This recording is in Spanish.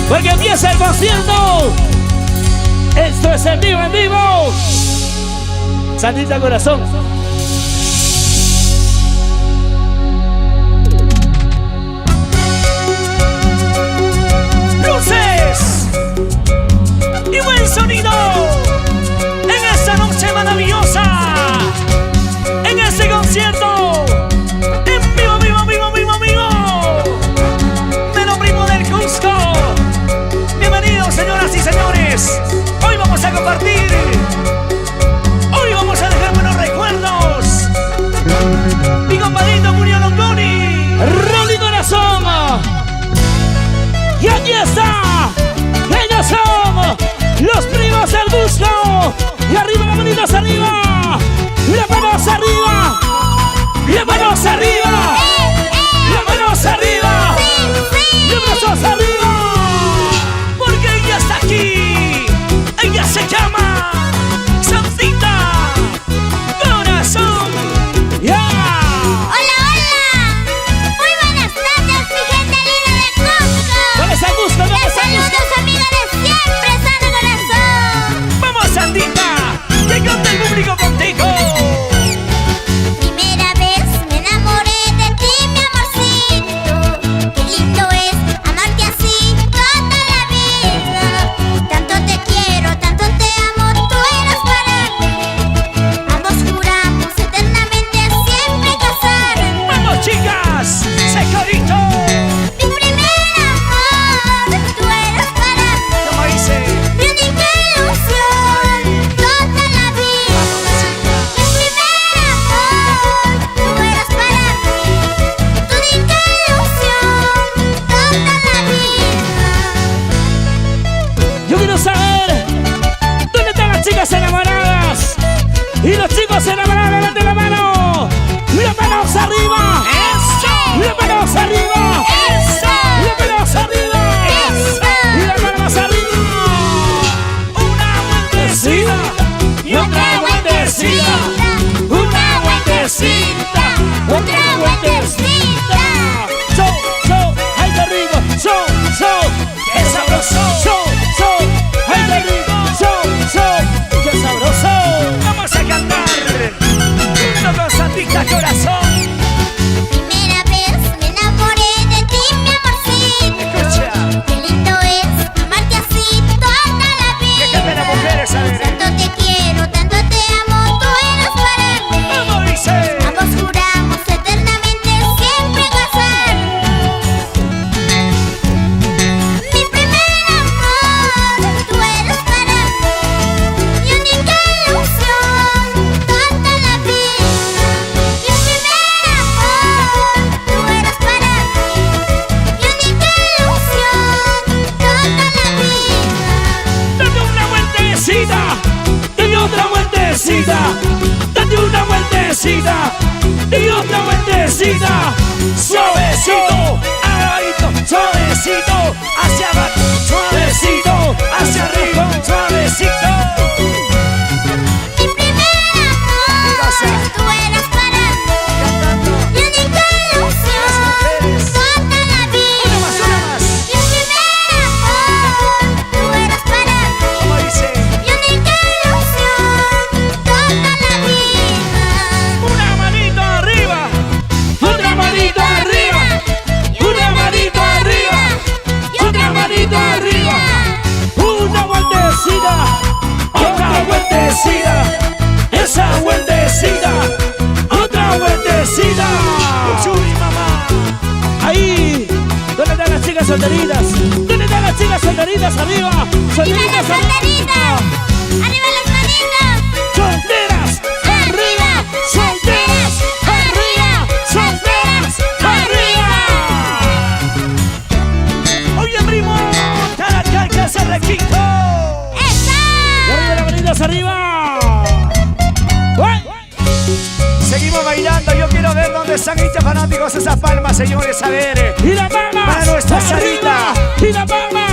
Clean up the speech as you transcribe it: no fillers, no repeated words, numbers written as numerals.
porque empieza el concierto. Esto es en vivo, en vivo. Sandita corazón. Luces y buen sonido en esta noche maravillosa, en este concierto. En vivo, vivo, vivo, vivo, vivo. De lo primo del Cusco. Bienvenidos, señoras y señores. Hoy vamos a compartir. Hoy vamos a dejar buenos recuerdos. Mi compadrito Julio Longoni, Rolly Corazón. Y aquí está. Ellos son los primos del Cusco. Y arriba, las manitas arriba. Las manos arriba. Las manos arriba. Las manos arriba. Los brazos arriba. Porque ella está aquí. Ella se llama Sandita Corazón. ¡Ya! ¡Hola, hola! Muy buenas tardes, mi gente linda de Cusco. ¿Dónde está Cusco? ¿Dónde Les está saludo Cusco? su amiga de siempre, Sandra Corazón. ¡Vamos, Sandita! ¡Que cante el público contigo! Primera vez me enamoré de ti, mi amorcito. Qué lindo es amarte así toda la vida. Tanto te quiero, tanto te amo, tú eres para mí. Ambos juramos eternamente siempre casarnos. ¡Vamos, chicas! ¡Se corito! Mi primer amor, tú eres para mí. ¿Cómo dice? Mi única ilusión, toda la vida. Mi primer amor, tú eres para mí. Tu única ilusión, toda la vida. Yo quiero saber dónde están las chicas enamoradas y los chicos enamorados. ¡Levante la mano! ¡Las manos arriba! ¡Eso! ¡Las manos arriba! ¡Eso! ¡Las manos arriba! ¡Eso! ¡Y las manos arriba! Una vueltecita y otra vueltecita. Una vueltecita, otra vueltecita. ¡Ay, qué rico! ¡Qué sabroso! ¡Ay, qué rico! ¡Qué sabroso! Vamos a cantar junto con Sandita Corazón. Primera vez me enamoré de ti, mi amorcito. Escucha. Qué lindo es amarte así toda la vida. Que canten las mujeres, a ver. Tanto te quiero, tanto te amo, tú eres para mí. ¿Cómo dice? Ambos juramos eternamente siempre casarnos. Mi primer amor, tú eres para mí. Mi única ilusión, toda la vida. Mi primer amor, tú eres para mí. Mi única ilusión, toda la vida. Date una vueltecita, y otra vueltecita. Date una vueltecita, y otra vueltecita. Suavecito, agarradito, suavecito, hacia abajo, suavecito, hacia arriba, suavecito. Mi primer amor, tú eres para mí. Mi única ilusión, toda la vida. Una más. Mi primer amor, tú eres para mí. ¿Cómo dice? Mi única ilusión, toda la vida. Una manito arriba, otra manito arriba, una manito arriba, y otra manito arriba. Una vueltecita, otra vueltecita, esa vueltecita, otra vueltecita. Uy, mamá. Ahí, ¿dónde están las chicas solteritas? ¿Dónde están las chicas solteritas arriba? ¡Arriba Solteritas las solteritas! ¡Arriba las manitas! solteras, arriba, solteras, arriba, solteras, arriba. Oye, primo, caracal, ese requito. ¡Esa! Y arriba las manitas arriba. ¡Uy! Seguimos bailando, yo quiero ver dónde están hinchas fanáticos esas palmas, señores, a ver. Y la palma Para nuestra arriba, Sarita. y la palma